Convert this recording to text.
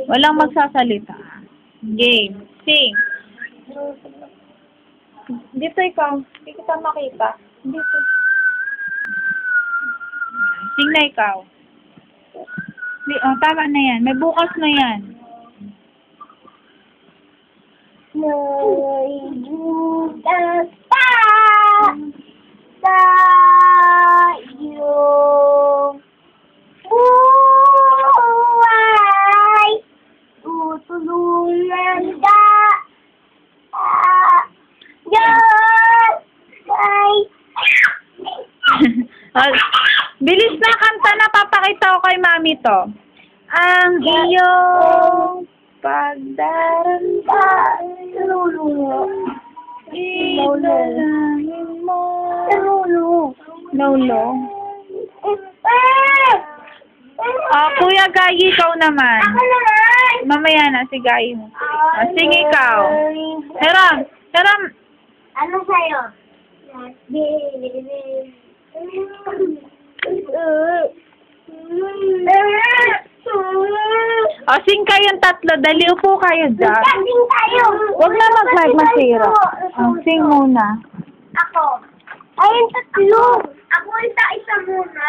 Walang magsasalita. Game. Sing. Dito ikaw. Hindi kita makita. Dito. Sing na ikaw. Oh, tama na yan. May bukas na yan. May bukas pa sa iyong buhay. Tutulungan ka. Diyos ay... Bilis na kanta na, papakita ko kay mami to. Ang iyong pagdaramba, Lolo. ilalangin mo. Lolo. Lolo. Kuya Gayi, ikaw naman. Ako naman. Mamaya na, si Gayi mo. Sing ikaw. Heram. Ano sa'yo? Sing kayong tatlo. Dali, upo kayo dyan. Sing tayo. Huwag na mag-mic, masira. Sing muna. Ako. Ayun, tatlo. Ako isa muna.